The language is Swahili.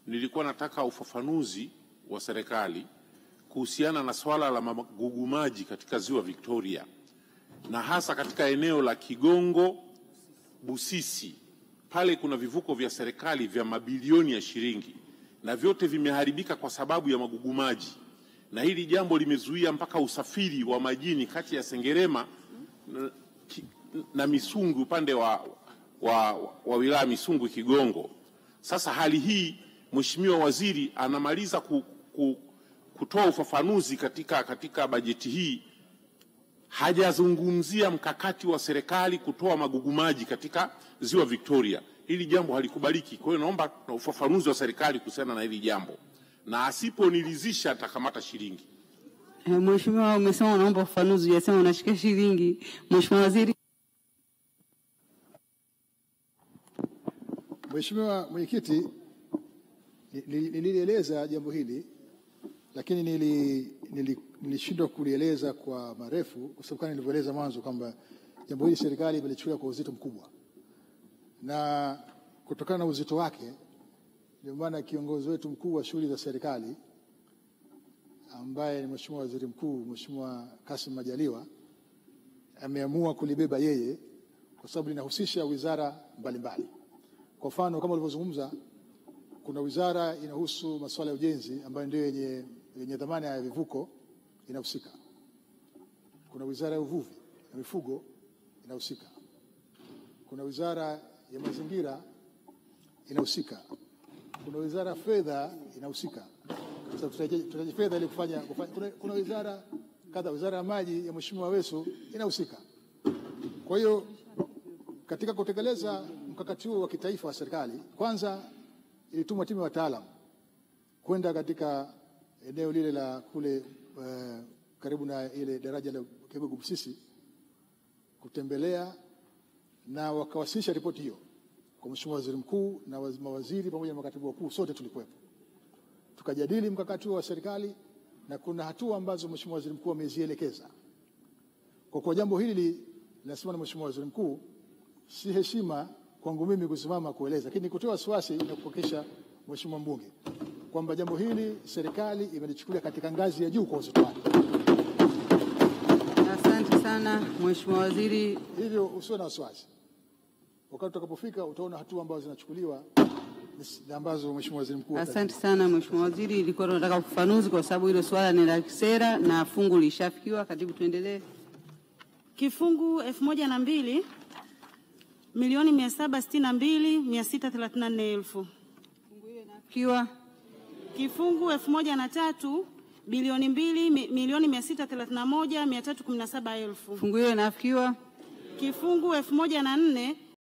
nilikuwa nataka ufafanuzi wa serikali kuhusiana na swala la magugu maji katika Ziwa Victoria, na hasa katika eneo la Kigongo Busisi. Pale kuna vivuko vya serikali vya mabilioni ya shilingi na vyote vimeharibika kwa sababu ya magugu maji, na hili jambo limezuia mpaka usafiri wa majini kati ya Sengerema na Misungwi upande wa wilaya Misungwi Kigongo. Sasa hali hii Mheshimiwa Waziri anamaliza kutoa ufafanuzi katika bajeti hii, hajazungumzia mkakati wa serikali kutoa magugu maji katika Ziwa Victoria. Hili jambo halikubaliki. Kwa hiyo naomba ufafanuzi wa serikali kuhusiana na hili jambo, na asiponilizisha atakamata shilingi. Mheshimiwa, umesema unaomba ufafanuzi, unasema unashika shilingi. Mheshimiwa Waziri. Mheshimiwa Mwenyekiti, nilieleza jambo hili, lakini nilishindwa kulieleza kwa marefu kwa sababu kama nilivyoeleza mwanzo kwamba jambo hili serikali imelichukua kwa uzito mkubwa, na kutokana na uzito wake ndio maana kiongozi wetu mkuu wa shughuli za serikali ambaye ni Mheshimiwa Waziri Mkuu Mheshimiwa Kassim Majaliwa ameamua kulibeba yeye, kwa sababu linahusisha wizara mbalimbali. Kwa mfano kama ulivyozungumza, kuna wizara inahusu masuala ya ujenzi ambayo ndio yenye dhamana ya vivuko inahusika. Kuna wizara ya uvuvi na mifugo inahusika. Kuna wizara ya mazingira inahusika. Kuna wizara ya fedha inahusika. Sasa tutaje fedha ili kufanya. Kuna wizara kadha, wizara ya maji ya Mheshimiwa Weso inahusika. Kwa hiyo katika kutekeleza mkakati huo wa kitaifa wa serikali, kwanza ilitumwa timu ya wataalamu kwenda katika eneo lile la kule karibu na ile daraja la Kigongo Busisi kutembelea, na wakawasilisha ripoti hiyo kwa Mheshimiwa Waziri Mkuu na mawaziri pamoja na makatibu wakuu, sote tulikuwepo. Tukajadili mkakati huo wa serikali, na kuna hatua ambazo Mheshimiwa Waziri Mkuu amezielekeza. Kwa jambo hili linasema na Mheshimiwa Waziri Mkuu, si heshima kwangu mimi kusimama kueleza, lakini kutoa wasiwasi na kupokesha Mheshimiwa mbunge kwamba jambo hili serikali imelichukulia katika ngazi ya juu kwa uzito wake. Asante sana Mheshimiwa Waziri. Hivyo usiwe na wasiwasi. Wakati utakapofika utaona hatua ambazo zinachukuliwa na ambazo Mheshimiwa Waziri Mkuu. Asante sana Mheshimiwa Waziri, ilikuwa tunataka ufafanuzi kwa sababu hilo swala ni la kisera na fungu lishafikiwa. Katibu, tuendelee. Kifungu 1002 milioni 762,634,000. Fungu hilo inafikiwa. Kifungu 1003 bilioni 2 milioni 631,317,000. Fungu hilo inafikiwa. Kifungu 1004